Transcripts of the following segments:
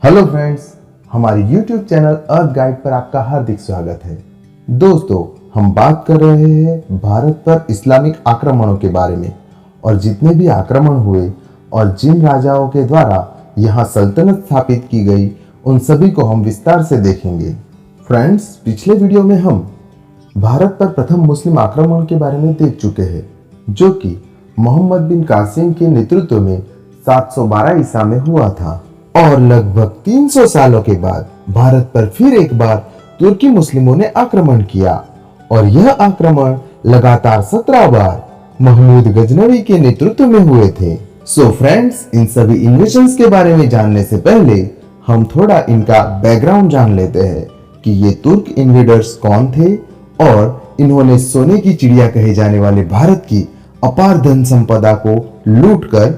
Hello friends, हमारे YouTube channel अर्थ guide पर आपका हार्दिक स्वागत है। दोस्तों, हम बात कर रहे हैं भारत पर इस्लामिक आक्रमणों के बारे में और जितने भी आक्रमण हुए और जिन राजाओं के द्वारा यहाँ सल्तनत स्थापित की गई उन सभी को हम विस्तार से देखेंगे। फ्रेंड्स, पिछले वीडियो में हम भारत पर प्रथम मुस्लिम आक्रमण के बारे में देख चुके हैं, जो कि मोहम्मद बिन कासिम के नेतृत्व में 712 ईसा में हुआ था और लगभग 300 सालों के बाद भारत पर फिर एक बार तुर्की मुस्लिमों ने आक्रमण किया और यह आक्रमण लगातार 17 बार महमूद गजनवी के नेतृत्व में हुए थे। सो फ्रेंड्स, इन सभी इन्वेशंस के बारे में जानने से पहले हम थोड़ा इनका बैकग्राउंड जान लेते हैं कि ये तुर्क इन्वेडर्स कौन थे और इन्होंने सोने की चिड़िया कहे जाने वाले भारत की अपार धन संपदा को लूटकर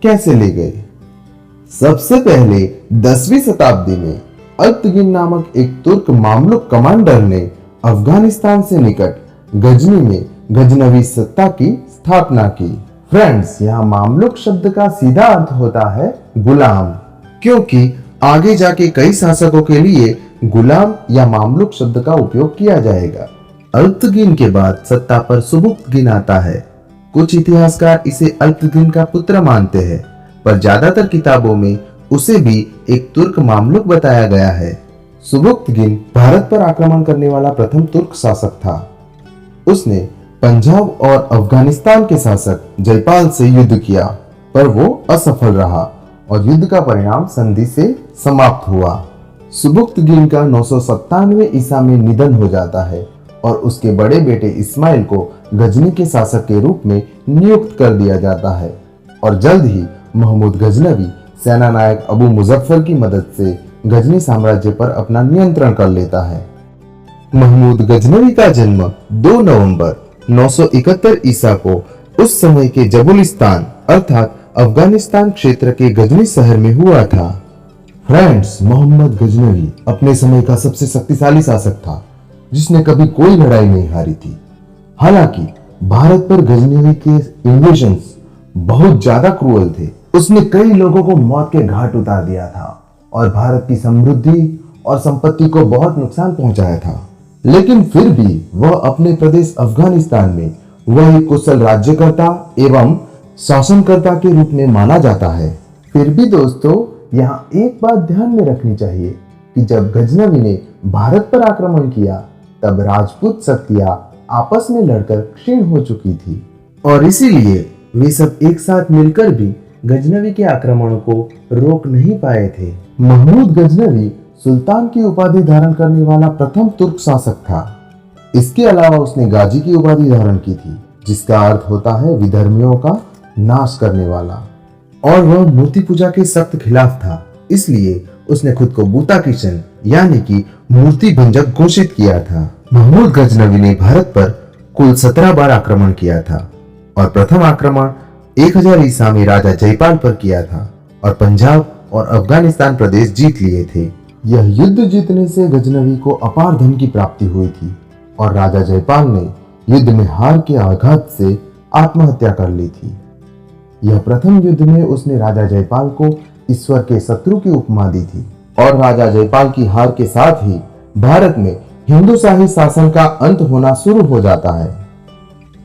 कैसे ले गए। सबसे पहले 10वीं शताब्दी में अल्तगिन नामक एक तुर्क मामलुक कमांडर ने अफगानिस्तान से निकट गजनी में गजनवी सत्ता की स्थापना की। फ्रेंड्स, यहाँ मामलुक शब्द का सीधा अर्थ होता है गुलाम, क्योंकि आगे जाके कई शासकों के लिए गुलाम या मामलुक शब्द का उपयोग किया जाएगा। अल्तगिन के बाद सत्ता पर सुबुक्तगिन आता है। कुछ इतिहासकार इसे अल्तगिन का पुत्र मानते हैं, पर ज्यादातर किताबों में उसे भी एक तुर्क मामलुक बताया गया है। सुबुक्तगिन भारत पर आक्रमण करने वाला प्रथम तुर्क शासक था। उसने पंजाब और अफगानिस्तान के शासक जयपाल से युद्ध किया, पर वो असफल रहा और युद्ध का परिणाम संधि से समाप्त हुआ। सुबुक्तगिन का 997 ईसा में निधन हो जाता है और उसके बड़े बेटे इस्माइल को गजनी के शासक के रूप में नियुक्त कर दिया जाता है और जल्द ही महमूद गजनवी सेना नायक अबू मुजफ्फर की मदद से गजनी साम्राज्य पर अपना नियंत्रण कर लेता है। महमूद गजनवी का जन्म 2 नवंबर 971 ईसा को उस समय के जबुलिस्तान अर्थात अफगानिस्तान क्षेत्र के गजनी शहर में हुआ था। फ्रेंड्स, मोहम्मद गजनवी अपने समय का सबसे शक्तिशाली शासक था जिसने कभी कोई लड़ाई नहीं हारी थी। हालांकि भारत पर गजनवी के इन्वेजन्स बहुत ज्यादा क्रूअल थे। उसने कई लोगों को मौत के घाट उतार दिया था और भारत की समृद्धि और संपत्ति को बहुत नुकसान पहुंचाया था, लेकिन फिर भी वह अपने प्रदेश अफगानिस्तान में वह एक कुशल राज्यकर्ता एवं शासनकर्ता के रूप में माना जाता है। फिर भी दोस्तों, यहाँ एक बात ध्यान में रखनी चाहिए कि जब गजनवी ने भारत पर आक्रमण किया तब राजपूत शक्तियां आपस में लड़कर क्षीण हो चुकी थी और इसीलिए वे सब एक साथ मिलकर भी गजनवी के आक्रमण को रोक नहीं पाए थे। महमूद गजनवी सुल्तान की उपाधि धारण करने वाला प्रथम तुर्क शासक था। इसके अलावा उसने गाजी की उपाधि धारण की थी, जिसका अर्थ होता है विधर्मियों का नाश करने वाला, और वह मूर्ति पूजा के सख्त खिलाफ था। इसलिए उसने खुद को बूता किशन यानी कि मूर्ति भंजक घोषित किया था। महमूद गजनवी ने भारत पर कुल 17 बार आक्रमण किया था और प्रथम आक्रमण 1000 ईसा में राजा जयपाल पर किया था और पंजाब और अफगानिस्तान प्रदेश जीत लिए थे। यह युद्ध जीतने से गजनवी को अपार धन की प्राप्ति हुई थी और राजा जयपाल ने युद्ध में हार के आघात से आत्महत्या कर ली थी। यह प्रथम युद्ध में उसने राजा जयपाल को ईश्वर के शत्रु की उपमा दी थी और राजा जयपाल की हार के साथ ही भारत में हिंदुशाही शासन का अंत होना शुरू हो जाता है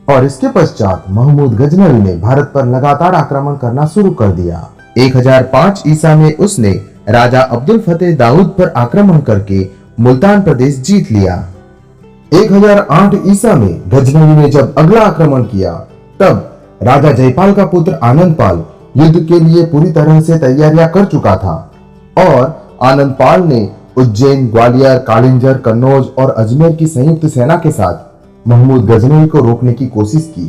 और इसके पश्चात महमूद गजनवी ने भारत पर लगातार आक्रमण करना शुरू कर दिया। 1005 ईसा में उसने राजा अब्दुल फतेह दाऊद पर आक्रमण करके मुल्तान प्रदेश जीत लिया। 1008 ईसा में गजनवी ने जब अगला आक्रमण किया तब राजा जयपाल का पुत्र आनंदपाल युद्ध के लिए पूरी तरह से तैयारियां कर चुका था और आनंदपाल ने उज्जैन, ग्वालियर, कालिंजर, कन्नौज और अजमेर की संयुक्त सेना के साथ महमूद गजनवी को रोकने की कोशिश की,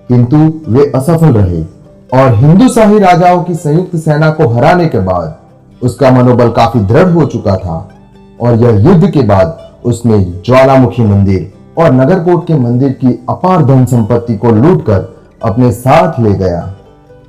किंतु वे असफल रहे और हिंदुशाही राजाओं की संयुक्त सेना को हराने के बाद उसका मनोबल काफी दृढ़ हो चुका था और यह युद्ध के बाद उसने ज्वालामुखी मंदिर और नगरकोट के मंदिर की अपार धन संपत्ति को लूटकर अपने साथ ले गया।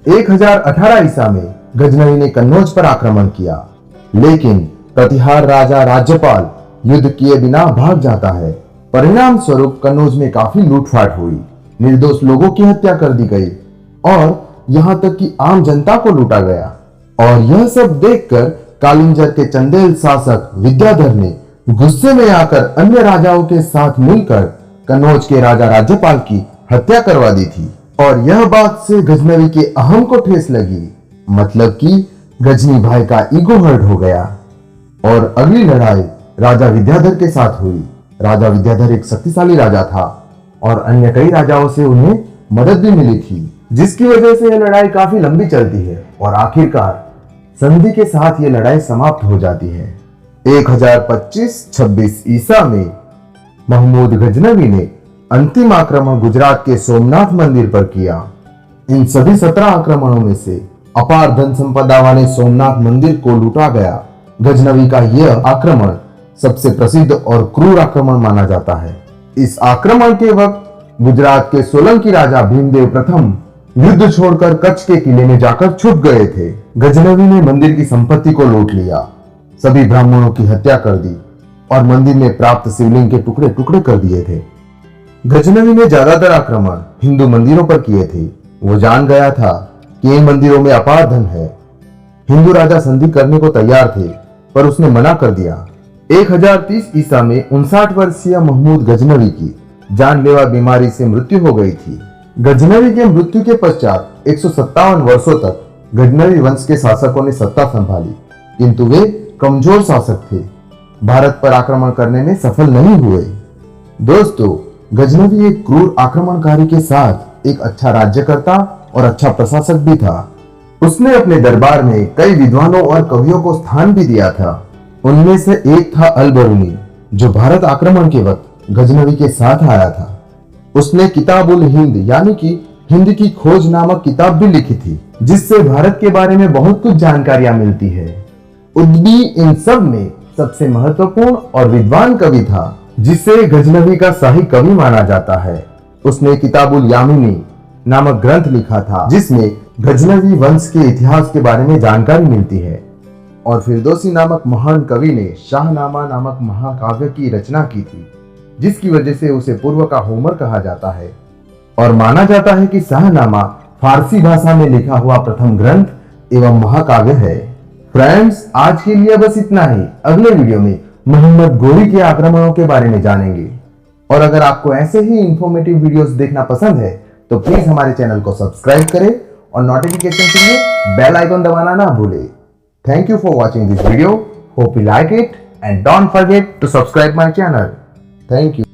1018 ईसा में गजनवी ने कन्नौज पर आक्रमण किया, लेकिन प्रतिहार राजा राज्यपाल युद्ध किए बिना भाग जाता है। परिणाम स्वरूप कन्नौज में काफी लूटफाट हुई, निर्दोष लोगों की हत्या कर दी गई और यहाँ तक कि आम जनता को लूटा गया। और यह सब देखकर कालिंजर के चंदेल शासक विद्याधर ने गुस्से में आकर अन्य राजाओं के साथ मिलकर कन्नौज के राजा राज्यपाल की हत्या करवा दी थी। और यह बात से गजनवी के अहम को ठेस लगी, मतलब कि गजनी भाई का ईगो हर्ट हो गया। और अगली लड़ाई राजा विद्याधर के साथ हुई। राजा विद्याधर एक शक्तिशाली राजा था और अन्य कई राजाओं से उन्हें मदद भी मिली थी, जिसकी वजह से यह लड़ाई काफी लंबी चलती है और आखिरकार संधि के साथ यह लड़ाई समाप्त हो जाती है। 1025-26 ईसा में महमूद गजनवी ने अंतिम आक्रमण गुजरात के सोमनाथ मंदिर पर किया। इन सभी 17 आक्रमणों में से अपार धन संपदा वाले सोमनाथ मंदिर को लूटा गया। गजनवी का यह आक्रमण सबसे प्रसिद्ध और क्रूर आक्रमण माना जाता है। इस आक्रमण के वक्त गुजरात के सोलंकी राजा भीमदेव प्रथम युद्ध छोड़कर कच्छ के किले में जाकर छुप गए थे। गजनवी ने मंदिर की संपत्ति को लूट लिया, सभी ब्राह्मणों की हत्या कर दी और मंदिर में प्राप्त शिवलिंग के टुकड़े टुकड़े कर दिए थे। गजनवी ने ज्यादातर आक्रमण हिंदू मंदिरों पर किए थे। वो जान गया था कि इन मंदिरों में अपार धन है। हिंदू राजा संधि करने को तैयार थे, पर उसने मना कर दिया। 1030 ईसा में 59 वर्षीय महमूद गजनवी की जानलेवा बीमारी से मृत्यु हो गई थी। गजनवी के मृत्यु के पश्चात 157 वर्षों तक गजनवी वंश के शासकों ने सत्ता संभाली, किंतु वे कमजोर शासक थे, भारत पर आक्रमण करने में सफल नहीं हुए। दोस्तों, गजनवी एक क्रूर आक्रमणकारी के साथ एक अच्छा राज्यकर्ता और अच्छा प्रशासक भी था। उसने अपने दरबार में कई विद्वानों और कवियों को स्थान भी दिया था। उनमें से एक था अल-बरूनी, जो भारत आक्रमण के वक्त गजनवी के साथ आया था। उसने किताबुल हिंद यानी कि हिंद की खोज नामक किताब भी लिखी थी, जिससे भारत के बारे में बहुत कुछ जानकारियां मिलती है। उद्बी इन सब में सबसे महत्वपूर्ण और विद्वान कवि था, जिसे गजनवी का शाही कवि माना जाता है। उसने किताबुल यामिनी नामक ग्रंथ लिखा था, जिसमें गजनवी वंश के इतिहास के बारे में जानकारी मिलती है। और फिरदौसी नामक महान कवि ने शाहनामा नामक महाकाव्य की रचना की थी, जिसकी वजह से उसे पूर्व का होमर कहा जाता है। और माना जाता है कि शाहनामा फारसी भाषा में लिखा हुआ प्रथम ग्रंथ एवं महाकाव्य है। फ्रेंड्स, आज के लिए बस इतना ही। अगले वीडियो में मोहम्मद गोरी के आक्रमणों के बारे में जानेंगे। और अगर आपको ऐसे ही इंफॉर्मेटिव वीडियोस देखना पसंद है तो प्लीज हमारे चैनल को सब्सक्राइब करें और नोटिफिकेशन के लिए बेल आइकन दबाना ना भूलें। Thank you for watching this video. Hope you like it and don't forget to subscribe my channel. Thank you.